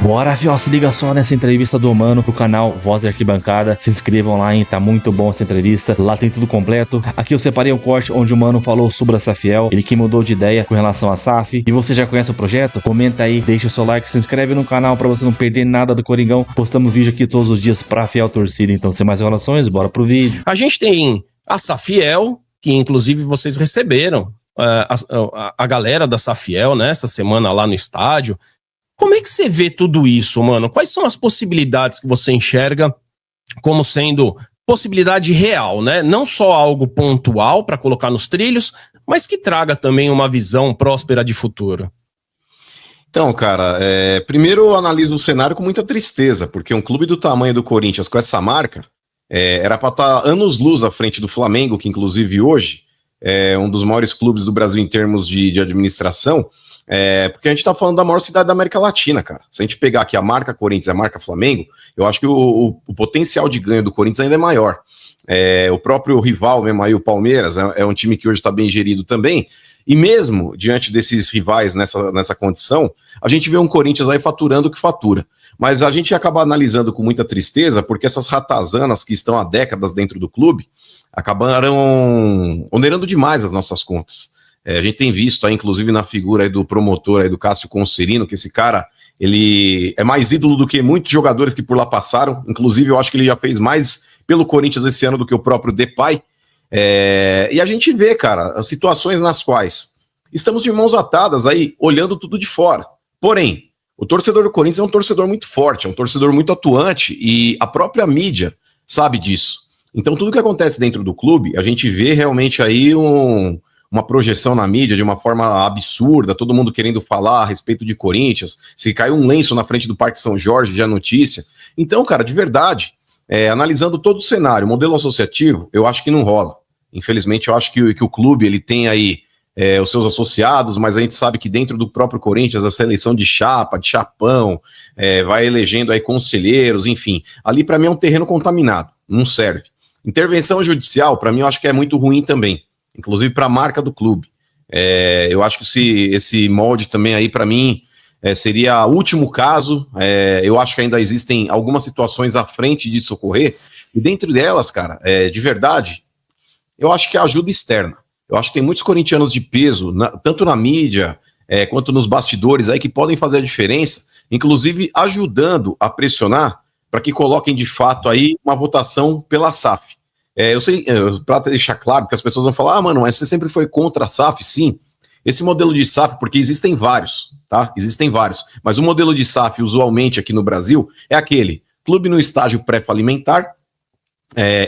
Bora, fiel, se liga só nessa entrevista do Mano pro canal Voz da Arquibancada. Se inscrevam lá, hein? Tá muito bom essa entrevista. Lá tem tudo completo. Aqui eu separei um corte onde o Mano falou sobre a Safiel, ele que mudou de ideia com relação à SAF. E você já conhece o projeto? Comenta aí, deixa o seu like, se inscreve no canal pra você não perder nada do Coringão. Postamos vídeo aqui todos os dias pra fiel torcida. Então, sem mais enrolações, bora pro vídeo. A gente tem a Safiel, que inclusive vocês receberam a galera da Safiel, né, essa semana lá no estádio. Como é que você vê tudo isso, mano? Quais são as possibilidades que você enxerga como sendo possibilidade real, né? Não só algo pontual para colocar nos trilhos, mas que traga também uma visão próspera de futuro. Então, cara, primeiro eu analiso o cenário com muita tristeza, porque um clube do tamanho do Corinthians com essa marca era para estar anos-luz à frente do Flamengo, que inclusive hoje é um dos maiores clubes do Brasil em termos de administração, porque a gente tá falando da maior cidade da América Latina, cara. Se a gente pegar aqui a marca Corinthians e a marca Flamengo, eu acho que o potencial de ganho do Corinthians ainda é maior. O próprio rival mesmo aí, o Palmeiras, é um time que hoje está bem gerido também, e mesmo diante desses rivais nessa condição, a gente vê um Corinthians aí faturando o que fatura. Mas a gente acaba analisando com muita tristeza, porque essas ratazanas que estão há décadas dentro do clube acabaram onerando demais as nossas contas. A gente tem visto aí, inclusive na figura aí do promotor aí do Cássio Concerino, que esse cara, ele é mais ídolo do que muitos jogadores que por lá passaram. Inclusive eu acho que ele já fez mais pelo Corinthians esse ano do que o próprio Depay. E a gente vê, cara, as situações nas quais estamos de mãos atadas aí, olhando tudo de fora. Porém, o torcedor do Corinthians é um torcedor muito forte, é um torcedor muito atuante, e a própria mídia sabe disso. Então tudo que acontece dentro do clube, a gente vê realmente aí uma projeção na mídia de uma forma absurda, todo mundo querendo falar a respeito de Corinthians, se caiu um lenço na frente do Parque São Jorge, já notícia. Então, cara, de verdade, analisando todo o cenário, modelo associativo, eu acho que não rola. Infelizmente, eu acho que o clube, ele tem aí os seus associados, mas a gente sabe que dentro do próprio Corinthians, essa eleição de chapa, de chapão, vai elegendo aí conselheiros, enfim. Ali, para mim, é um terreno contaminado, não serve. Intervenção judicial, para mim, eu acho que é muito ruim também, inclusive para a marca do clube. Eu acho que esse molde também aí, para mim, seria o último caso. Eu acho que ainda existem algumas situações à frente disso ocorrer, e dentro delas, cara, de verdade, eu acho que é ajuda externa. Eu acho que tem muitos corintianos de peso, tanto na mídia quanto nos bastidores aí, que podem fazer a diferença, inclusive ajudando a pressionar para que coloquem de fato aí uma votação pela SAF. Eu sei, para deixar claro, que as pessoas vão falar, mano, mas você sempre foi contra a SAF? Sim, esse modelo de SAF, porque existem vários, tá? Existem vários, mas o modelo de SAF, usualmente aqui no Brasil, é aquele clube no estágio pré-falimentar,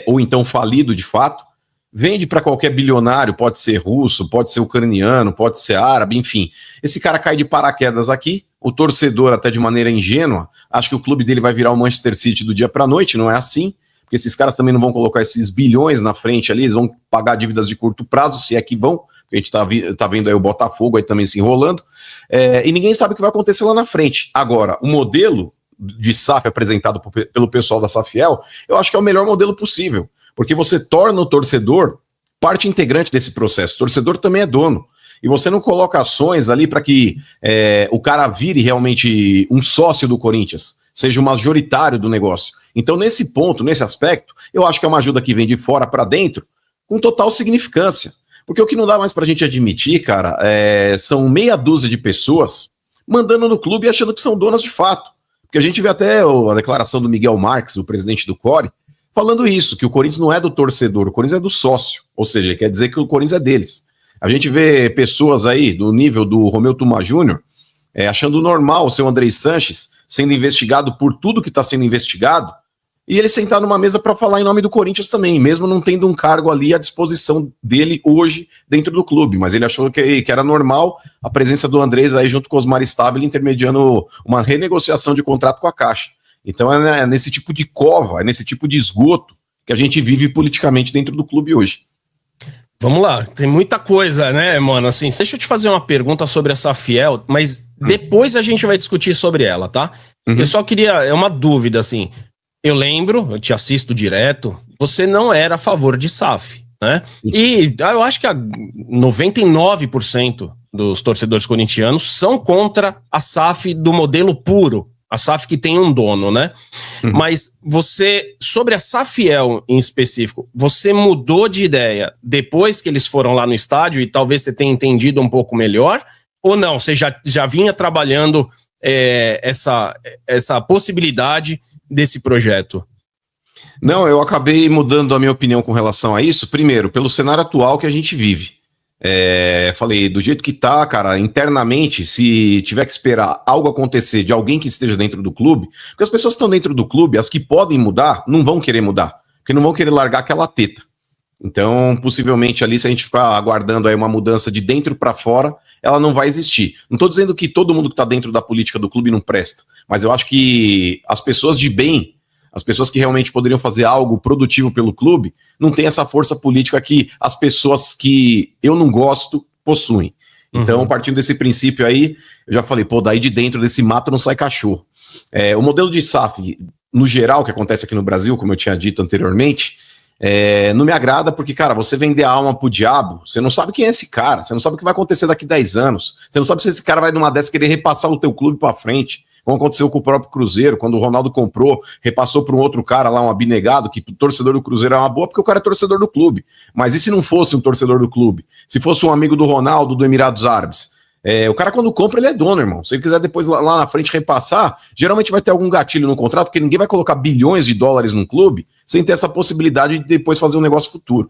ou então falido de fato, vende para qualquer bilionário, pode ser russo, pode ser ucraniano, pode ser árabe, enfim. Esse cara cai de paraquedas aqui, o torcedor, até de maneira ingênua, acha que o clube dele vai virar o Manchester City do dia para a noite, não é assim, porque esses caras também não vão colocar esses bilhões na frente ali, eles vão pagar dívidas de curto prazo, se é que vão, porque a gente tá vendo aí o Botafogo aí também se enrolando, e ninguém sabe o que vai acontecer lá na frente. Agora, o modelo de SAF apresentado pelo pessoal da Safiel, eu acho que é o melhor modelo possível, porque você torna o torcedor parte integrante desse processo. O torcedor também é dono. E você não coloca ações ali para que o cara vire realmente um sócio do Corinthians, seja o majoritário do negócio. Então, nesse ponto, nesse aspecto, eu acho que é uma ajuda que vem de fora para dentro, com total significância. Porque o que não dá mais para a gente admitir, cara, são meia dúzia de pessoas mandando no clube e achando que são donas de fato. Porque a gente vê até a declaração do Miguel Marques, o presidente do CORE, falando isso, que o Corinthians não é do torcedor, o Corinthians é do sócio. Ou seja, quer dizer que o Corinthians é deles. A gente vê pessoas aí do nível do Romeu Tuma Júnior achando normal o seu Andrei Sanches sendo investigado por tudo que está sendo investigado, e ele sentar numa mesa para falar em nome do Corinthians também, mesmo não tendo um cargo ali à disposição dele hoje dentro do clube, mas ele achou que era normal a presença do Andrés aí junto com o Osmar Stabile intermediando uma renegociação de contrato com a Caixa. Então é nesse tipo de cova, é nesse tipo de esgoto que a gente vive politicamente dentro do clube hoje. Vamos lá, tem muita coisa, né, mano? Assim, deixa eu te fazer uma pergunta sobre essa Safiel, mas depois a gente vai discutir sobre ela, tá? Eu só queria, uma dúvida, assim, eu lembro, eu te assisto direto, você não era a favor de SAF, né? E eu acho que 99% dos torcedores corintianos são contra a SAF do modelo puro, A SAF que tem um dono, né? Mas você, sobre a Safiel em específico, você mudou de ideia depois que eles foram lá no estádio e talvez você tenha entendido um pouco melhor? Ou não? Você já vinha trabalhando essa possibilidade desse projeto? Não, eu acabei mudando a minha opinião com relação a isso, primeiro, pelo cenário atual que a gente vive. Falei, do jeito que tá, cara, internamente, se tiver que esperar algo acontecer de alguém que esteja dentro do clube, porque as pessoas que estão dentro do clube, as que podem mudar, não vão querer mudar, porque não vão querer largar aquela teta. Então, possivelmente ali, se a gente ficar aguardando aí uma mudança de dentro para fora, ela não vai existir. Não estou dizendo que todo mundo que está dentro da política do clube não presta, mas eu acho que as pessoas de bem, as pessoas que realmente poderiam fazer algo produtivo pelo clube, não tem essa força política que as pessoas que eu não gosto possuem. Então, partindo desse princípio aí, eu já falei, daí de dentro desse mato não sai cachorro. O modelo de SAF, no geral, que acontece aqui no Brasil, como eu tinha dito anteriormente, não me agrada porque, cara, você vender a alma pro diabo, você não sabe quem é esse cara, você não sabe o que vai acontecer daqui 10 anos, você não sabe se esse cara vai numa dessa querer repassar o teu clube pra frente, como aconteceu com o próprio Cruzeiro, quando o Ronaldo comprou, repassou para um outro cara lá, um abnegado, que o torcedor do Cruzeiro é uma boa, porque o cara é torcedor do clube. Mas e se não fosse um torcedor do clube? Se fosse um amigo do Ronaldo, do Emirados Árabes? O cara, quando compra, ele é dono, irmão. Se ele quiser depois lá na frente repassar, geralmente vai ter algum gatilho no contrato, porque ninguém vai colocar bilhões de dólares num clube sem ter essa possibilidade de depois fazer um negócio futuro.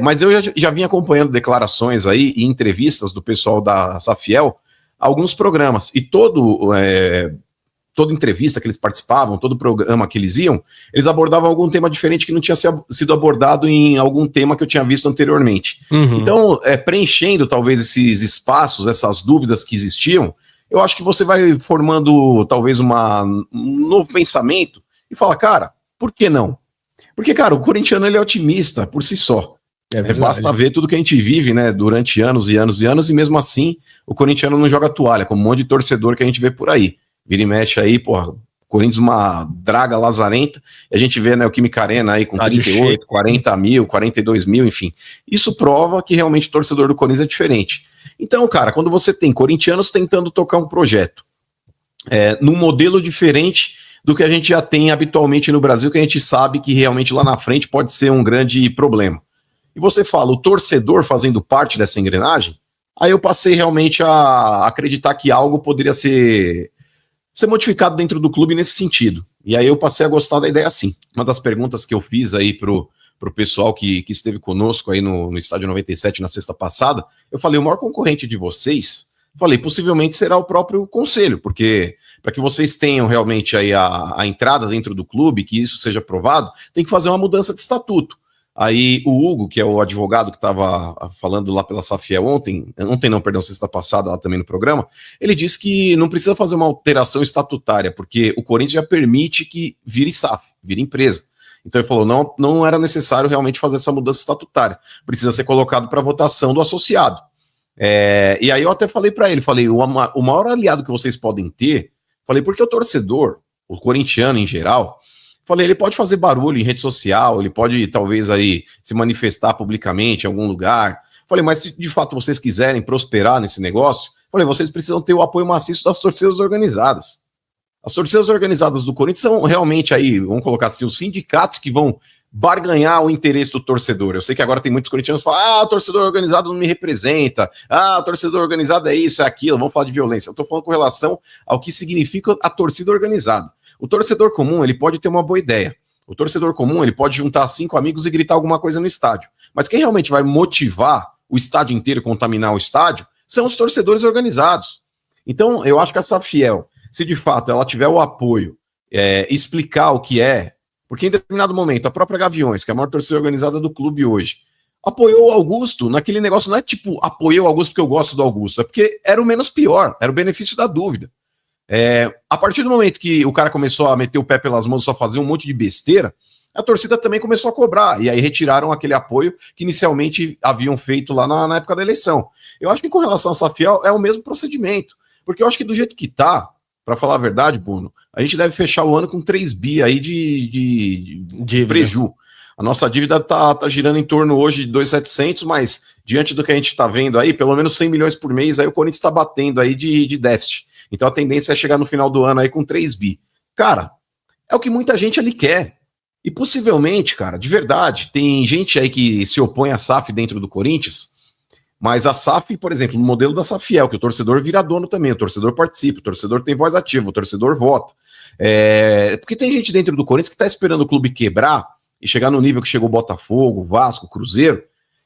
Mas eu já vim acompanhando declarações aí e entrevistas do pessoal da Safiel, alguns programas, e toda entrevista que eles participavam, todo programa que eles iam, eles abordavam algum tema diferente que não tinha sido abordado em algum tema que eu tinha visto anteriormente. Então, preenchendo talvez esses espaços, essas dúvidas que existiam, eu acho que você vai formando talvez um novo pensamento e fala, cara, por que não? Porque, cara, o corintiano ele é otimista por si só. Basta ver tudo que a gente vive, né, durante anos e anos e anos, e mesmo assim o corintiano não joga toalha, como um monte de torcedor que a gente vê por aí. Vira e mexe aí, porra, Corinthians uma draga lazarenta, e a gente vê, né, o Química Arena aí com 38, 40 mil, 42 mil, enfim. Isso prova que realmente o torcedor do Corinthians é diferente. Então, cara, quando você tem corintianos tentando tocar um projeto num modelo diferente do que a gente já tem habitualmente no Brasil, que a gente sabe que realmente lá na frente pode ser um grande problema. E você fala, o torcedor fazendo parte dessa engrenagem, aí eu passei realmente a acreditar que algo poderia ser modificado dentro do clube nesse sentido. E aí eu passei a gostar da ideia assim. Uma das perguntas que eu fiz aí pro pessoal que esteve conosco aí no Estádio 97 na sexta passada, eu falei, o maior concorrente de vocês, falei, possivelmente será o próprio conselho, porque para que vocês tenham realmente aí a entrada dentro do clube, que isso seja aprovado, tem que fazer uma mudança de estatuto. Aí o Hugo, que é o advogado que estava falando lá pela Safiel sexta passada, lá também no programa, ele disse que não precisa fazer uma alteração estatutária, porque o Corinthians já permite que vire SAF, vire empresa. Então ele falou, não era necessário realmente fazer essa mudança estatutária, precisa ser colocado para votação do associado. E aí eu até falei para ele, o maior aliado que vocês podem ter, porque o torcedor, o corintiano em geral, ele pode fazer barulho em rede social, ele pode talvez aí se manifestar publicamente em algum lugar. Mas se de fato vocês quiserem prosperar nesse negócio, vocês precisam ter o apoio maciço das torcidas organizadas. As torcidas organizadas do Corinthians são realmente aí, vamos colocar assim, os sindicatos que vão barganhar o interesse do torcedor. Eu sei que agora tem muitos corintianos que falam, o torcedor organizado não me representa, o torcedor organizado é isso, é aquilo, vamos falar de violência. Eu estou falando com relação ao que significa a torcida organizada. O torcedor comum, ele pode ter uma boa ideia. O torcedor comum, ele pode juntar 5 amigos e gritar alguma coisa no estádio. Mas quem realmente vai motivar o estádio inteiro, contaminar o estádio, são os torcedores organizados. Então, eu acho que a Safiel, se de fato ela tiver o apoio, explicar o que é, porque em determinado momento, a própria Gaviões, que é a maior torcida organizada do clube hoje, apoiou o Augusto naquele negócio, não é tipo, apoiei o Augusto porque eu gosto do Augusto, é porque era o menos pior, era o benefício da dúvida. A partir do momento que o cara começou a meter o pé pelas mãos, só fazer um monte de besteira, a torcida também começou a cobrar, e aí retiraram aquele apoio que inicialmente haviam feito lá na época da eleição. Eu acho que com relação a Safiel é o mesmo procedimento, porque eu acho que do jeito que tá, para falar a verdade, Bruno, a gente deve fechar o ano com 3 bi aí de preju. A nossa dívida tá girando em torno hoje de 2.700, mas diante do que a gente tá vendo aí, pelo menos 100 milhões por mês, aí o Corinthians tá batendo aí de déficit. Então a tendência é chegar no final do ano aí com 3 bi. Cara, é o que muita gente ali quer. E possivelmente, cara, de verdade, tem gente aí que se opõe à SAF dentro do Corinthians, mas a SAF, por exemplo, no modelo da SAFiel, que o torcedor vira dono também, o torcedor participa, o torcedor tem voz ativa, o torcedor vota. Porque tem gente dentro do Corinthians que tá esperando o clube quebrar e chegar no nível que chegou o Botafogo, Vasco, Cruzeiro,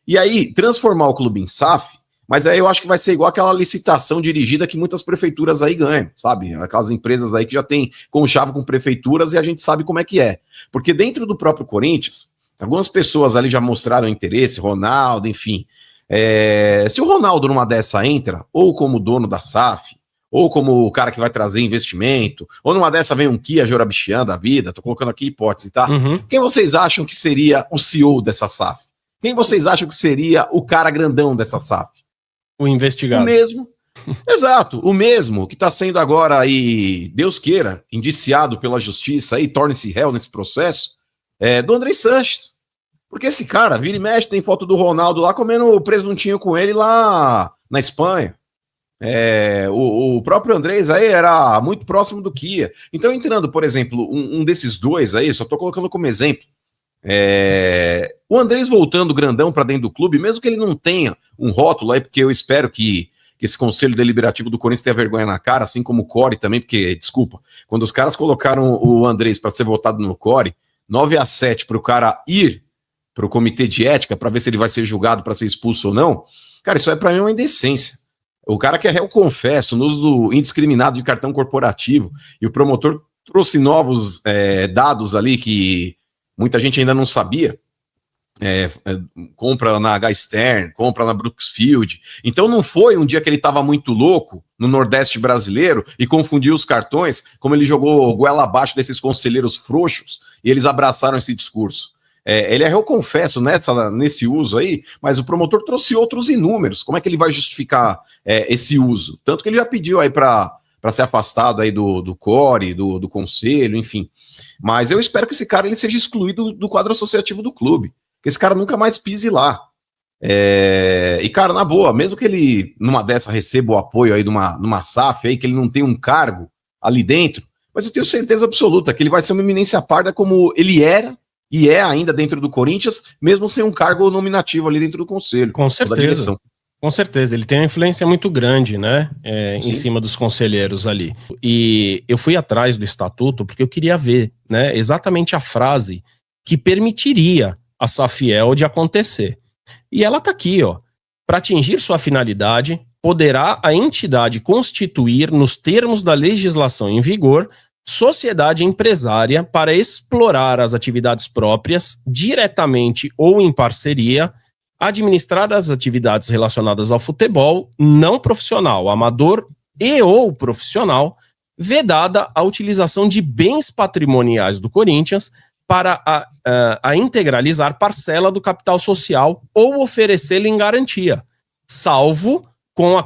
e aí transformar o clube em SAF, mas aí eu acho que vai ser igual aquela licitação dirigida que muitas prefeituras aí ganham, sabe? Aquelas empresas aí que já tem conchavo com prefeituras e a gente sabe como é que é. Porque dentro do próprio Corinthians, algumas pessoas ali já mostraram interesse, Ronaldo, enfim. Se o Ronaldo numa dessa entra, ou como dono da SAF, ou como o cara que vai trazer investimento, ou numa dessa vem um Kia Jorabichian da vida, tô colocando aqui hipótese, tá? Quem vocês acham que seria o CEO dessa SAF? Quem vocês acham que seria o cara grandão dessa SAF? O investigado. O mesmo. Exato, o mesmo que está sendo agora aí, Deus queira, indiciado pela justiça e torne-se réu nesse processo, do Andrei Sanches. Porque esse cara, vira e mexe, tem foto do Ronaldo lá comendo o presuntinho com ele lá na Espanha. O próprio Andrés aí era muito próximo do Kia. Então, entrando, por exemplo, um desses dois aí, só tô colocando como exemplo, o Andrés voltando grandão para dentro do clube, mesmo que ele não tenha um rótulo aí, porque eu espero que esse conselho deliberativo do Corinthians tenha vergonha na cara, assim como o Core também, porque, desculpa, quando os caras colocaram o Andrés para ser votado no Core, 9-7 para o cara ir para o comitê de ética para ver se ele vai ser julgado para ser expulso ou não, cara, isso é para mim uma indecência. O cara que é réu confesso no uso indiscriminado de cartão corporativo, e o promotor trouxe novos dados ali que muita gente ainda não sabia, compra na H Stern, compra na Brooksfield. Então não foi um dia que ele estava muito louco no Nordeste brasileiro e confundiu os cartões, como ele jogou goela abaixo desses conselheiros frouxos e eles abraçaram esse discurso. Ele eu confesso nesse uso aí, mas o promotor trouxe outros inúmeros. Como é que ele vai justificar esse uso? Tanto que ele já pediu aí para ser afastado aí do Core, do conselho, enfim. Mas eu espero que esse cara ele seja excluído do quadro associativo do clube, que esse cara nunca mais pise lá. E, cara, na boa, mesmo que ele, numa dessa, receba o apoio aí numa SAF, aí, que ele não tem um cargo ali dentro, mas eu tenho certeza absoluta que ele vai ser uma eminência parda como ele era e é ainda dentro do Corinthians, mesmo sem um cargo nominativo ali dentro do conselho. Com certeza. Com certeza, ele tem uma influência muito grande, né, em cima dos conselheiros ali. E eu fui atrás do estatuto porque eu queria ver, né, exatamente a frase que permitiria a SAFiel de acontecer. E ela tá aqui, ó. Para atingir sua finalidade, poderá a entidade constituir, nos termos da legislação em vigor, sociedade empresária para explorar as atividades próprias, diretamente ou em parceria, administrar as atividades relacionadas ao futebol, não profissional, amador e ou profissional, vedada a utilização de bens patrimoniais do Corinthians para a integralizar parcela do capital social ou oferecê-lo em garantia, salvo com a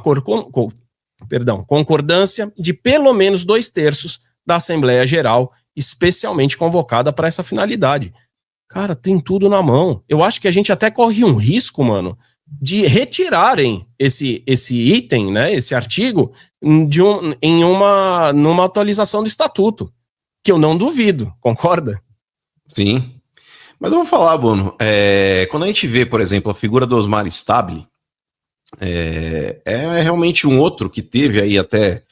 concordância de pelo menos 2/3 da Assembleia Geral, especialmente convocada para essa finalidade. Cara, tem tudo na mão. Eu acho que a gente até corre um risco, mano, de retirarem esse item, né, esse artigo, numa atualização do estatuto, que eu não duvido, concorda? Sim. Mas eu vou falar, Bruno, quando a gente vê, por exemplo, a figura do Osmar Stabile, é realmente um outro que teve aí até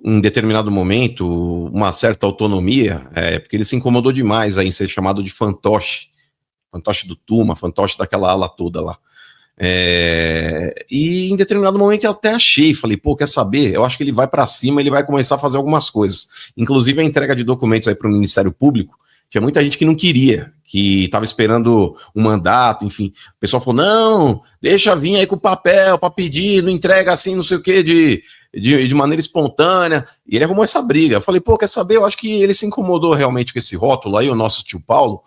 em determinado momento uma certa autonomia, porque ele se incomodou demais aí em ser chamado de fantoche do Tuma, fantoche daquela ala toda lá. E em determinado momento eu até achei, falei, pô, quer saber? Eu acho que ele vai para cima, ele vai começar a fazer algumas coisas, inclusive a entrega de documentos aí para o Ministério Público. Tinha muita gente que não queria, que estava esperando um mandato, enfim. O pessoal falou, não, deixa vir aí com o papel para pedir, não entrega assim, não sei o que, de maneira espontânea. E ele arrumou essa briga. Eu falei, pô, quer saber? Eu acho que ele se incomodou realmente com esse rótulo aí, o nosso tio Paulo.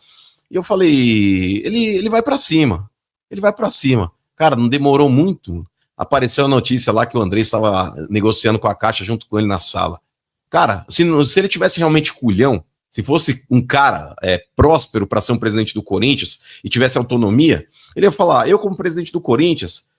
E eu falei, ele vai para cima. Ele vai para cima. Cara, não demorou muito. Apareceu a notícia lá que o André estava negociando com a Caixa junto com ele na sala. Cara, se ele tivesse realmente culhão, se fosse um cara próspero para ser um presidente do Corinthians e tivesse autonomia, ele ia falar, eu como presidente do Corinthians,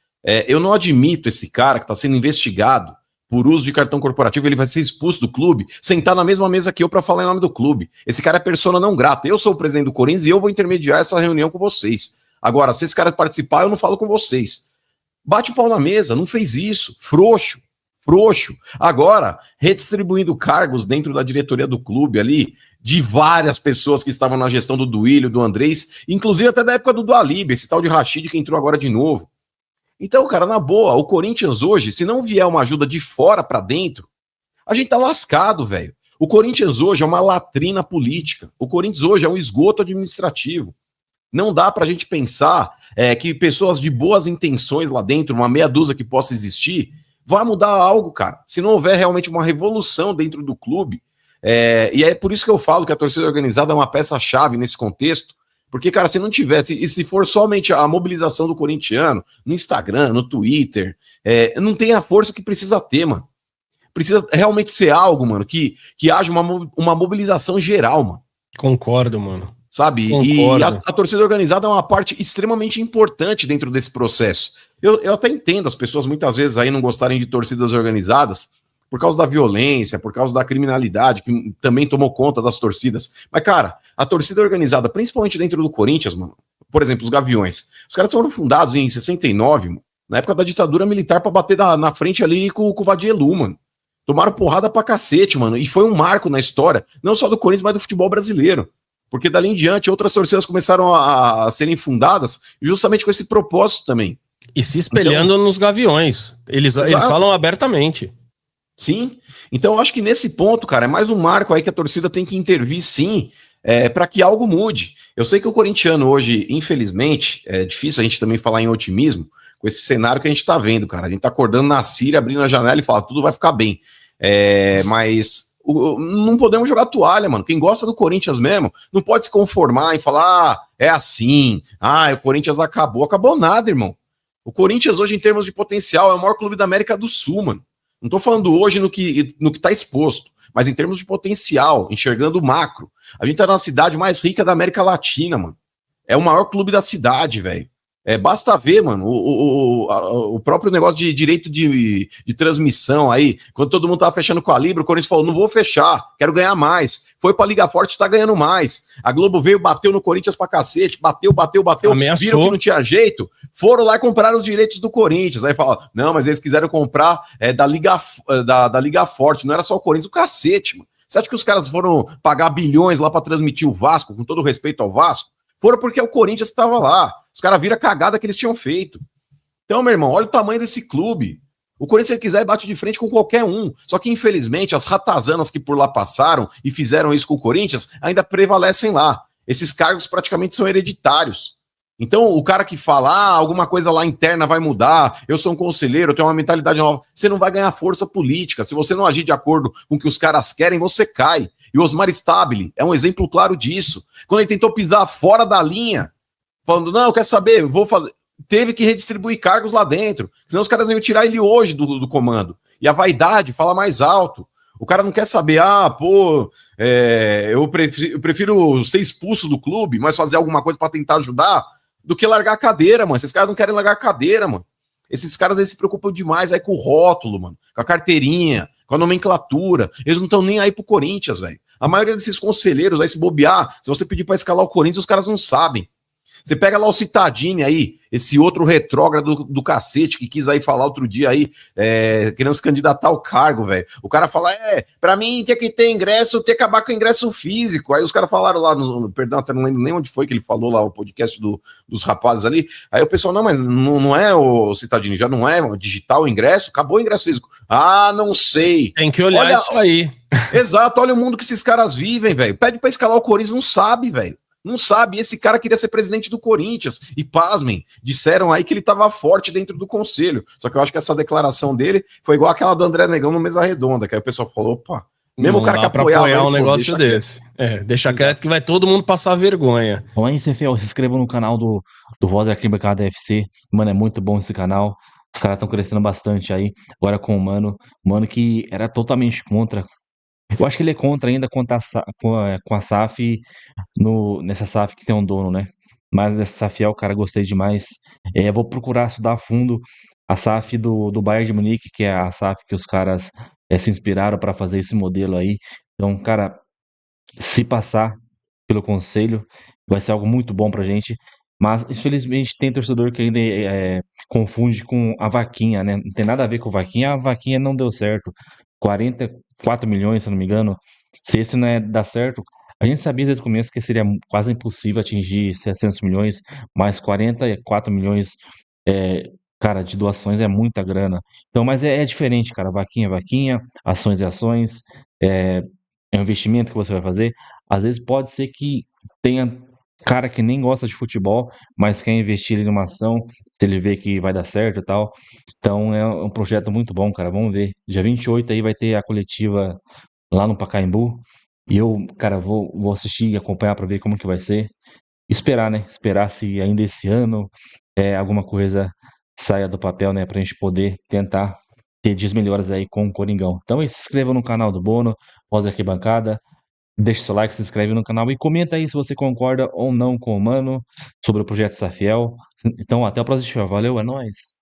eu não admito esse cara que está sendo investigado por uso de cartão corporativo, ele vai ser expulso do clube, sentar na mesma mesa que eu para falar em nome do clube. Esse cara é persona não grata. Eu sou o presidente do Corinthians e eu vou intermediar essa reunião com vocês. Agora, se esse cara participar, eu não falo com vocês. Bate o pau na mesa, não fez isso. Frouxo. Agora, redistribuindo cargos dentro da diretoria do clube ali, de várias pessoas que estavam na gestão do Duílio, do Andrés, inclusive até da época do Dualib, esse tal de Rachid que entrou agora de novo. Então, cara, na boa, o Corinthians hoje, se não vier uma ajuda de fora pra dentro, a gente tá lascado, velho. O Corinthians hoje é uma latrina política. O Corinthians hoje é um esgoto administrativo. Não dá pra gente pensar que pessoas de boas intenções lá dentro, uma meia dúzia que possa existir, vai mudar algo, cara. Se não houver realmente uma revolução dentro do clube, e é por isso que eu falo que a torcida organizada é uma peça-chave nesse contexto, porque, cara, se não tivesse, e se for somente a mobilização do corintiano, no Instagram, no Twitter, não tem a força que precisa ter, mano. Precisa realmente ser algo, mano, que haja uma mobilização geral, mano. Concordo, mano. Sabe? Concordo. E a torcida organizada é uma parte extremamente importante dentro desse processo. Eu até entendo as pessoas muitas vezes aí não gostarem de torcidas organizadas por causa da violência, por causa da criminalidade que também tomou conta das torcidas. Mas, cara, a torcida organizada, principalmente dentro do Corinthians, mano, por exemplo, os Gaviões, os caras foram fundados em 69, mano, na época da ditadura militar, pra bater na frente ali com o Vadielu, mano. Tomaram porrada pra cacete, mano, e foi um marco na história, não só do Corinthians, mas do futebol brasileiro. Porque dali em diante, outras torcidas começaram a serem fundadas justamente com esse propósito também. E se espelhando nos Gaviões. Eles falam abertamente. Sim. Então, eu acho que nesse ponto, cara, é mais um marco aí que a torcida tem que intervir, sim, para que algo mude. Eu sei que o corintiano hoje, infelizmente, é difícil a gente também falar em otimismo com esse cenário que a gente tá vendo, cara. A gente tá acordando na Síria, abrindo a janela e fala, tudo vai ficar bem. Mas não podemos jogar toalha, mano. Quem gosta do Corinthians mesmo, não pode se conformar e falar, é assim, o Corinthians acabou. Acabou nada, irmão. O Corinthians hoje, em termos de potencial, é o maior clube da América do Sul, mano. Não tô falando hoje no que tá exposto, mas em termos de potencial, enxergando o macro. A gente tá na cidade mais rica da América Latina, mano. É o maior clube da cidade, velho. Basta ver, mano, o próprio negócio de direito de transmissão aí, quando todo mundo tava fechando com a Libra, o Corinthians falou, não vou fechar, quero ganhar mais. Foi pra Liga Forte, tá ganhando mais. A Globo veio, bateu no Corinthians pra cacete, bateu, ameaçou. Viram que não tinha jeito, foram lá e compraram os direitos do Corinthians. Aí fala, não, mas eles quiseram comprar da Liga Forte, não era só o Corinthians, o cacete, mano. Você acha que os caras foram pagar bilhões lá pra transmitir o Vasco, com todo respeito ao Vasco? Foram porque é o Corinthians que estava lá. Os caras viram a cagada que eles tinham feito. Então, meu irmão, olha o tamanho desse clube. O Corinthians, se ele quiser, bate de frente com qualquer um. Só que, infelizmente, as ratazanas que por lá passaram e fizeram isso com o Corinthians ainda prevalecem lá. Esses cargos praticamente são hereditários. Então, o cara que fala, alguma coisa lá interna vai mudar, eu sou um conselheiro, eu tenho uma mentalidade nova, você não vai ganhar força política. Se você não agir de acordo com o que os caras querem, você cai. E o Osmar Stabile é um exemplo claro disso. Quando ele tentou pisar fora da linha, falando, não, quer saber, vou fazer. Teve que redistribuir cargos lá dentro, senão os caras iam tirar ele hoje do comando. E a vaidade fala mais alto. O cara não quer saber, eu prefiro ser expulso do clube, mas fazer alguma coisa para tentar ajudar, do que largar a cadeira, mano. Esses caras não querem largar a cadeira, mano. Esses caras aí se preocupam demais aí com o rótulo, mano, com a carteirinha, com a nomenclatura. Eles não estão nem aí pro Corinthians, velho. A maioria desses conselheiros aí, se bobear, se você pedir pra escalar o Corinthians, os caras não sabem. Você pega lá o Cittadini aí, esse outro retrógrado do cacete que quis aí falar outro dia aí, querendo se candidatar ao cargo, velho. O cara fala, pra mim tem que ter ingresso, tem que acabar com o ingresso físico. Aí os caras falaram lá, perdão, até não lembro nem onde foi que ele falou lá, o podcast dos rapazes ali. Aí o pessoal, não, mas não é o Cittadini, já não é digital o ingresso? Acabou o ingresso físico. Não sei. Tem que olhar isso aí. Exato, olha o mundo que esses caras vivem, velho. Pede pra escalar o Corinthians, não sabe, velho. Não sabe, esse cara queria ser presidente do Corinthians. E pasmem, disseram aí que ele estava forte dentro do conselho. Só que eu acho que essa declaração dele foi igual aquela do André Negão no Mesa Redonda, que aí o pessoal falou, opa, mesmo não o cara que apoiar um negócio desse. Deixa quieto que vai todo mundo passar vergonha. Bom, aí, CFL, se inscreva no canal do Vozer Arquibancada FC. Mano, é muito bom esse canal. Os caras estão crescendo bastante aí. Agora com o Mano que era totalmente contra. Eu acho que ele é contra ainda com a SAF, nessa SAF que tem um dono, né? Mas nessa SAFiel, cara, gostei demais. Vou procurar estudar a fundo a SAF do Bayern de Munique, que é a SAF que os caras se inspiraram para fazer esse modelo aí. Então, cara, se passar pelo conselho, vai ser algo muito bom pra gente. Mas, infelizmente, tem torcedor que ainda confunde com a vaquinha, né? Não tem nada a ver com a vaquinha não deu certo. 44 milhões, se eu não me engano. Se esse não é dar certo, a gente sabia desde o começo que seria quase impossível atingir 700 milhões, mas 44 milhões, é, cara, de doações é muita grana. Então, mas é diferente, cara. Vaquinha é vaquinha, ações é ações, é um investimento que você vai fazer. Às vezes pode ser que tenha cara que nem gosta de futebol, mas quer investir ali numa ação, se ele vê que vai dar certo e tal. Então é um projeto muito bom, cara. Vamos ver. Dia 28 aí vai ter a coletiva lá no Pacaembu. E eu, cara, vou assistir e acompanhar pra ver como que vai ser. Esperar, né? Esperar se ainda esse ano alguma coisa saia do papel, né? Pra gente poder tentar ter dias melhores aí com o Coringão. Então se inscreva no canal do Bono, Voz da Arquibancada. Deixa seu like, se inscreve no canal e comenta aí se você concorda ou não com o Mano sobre o projeto Safiel. Então, até o próximo. Valeu, é nóis.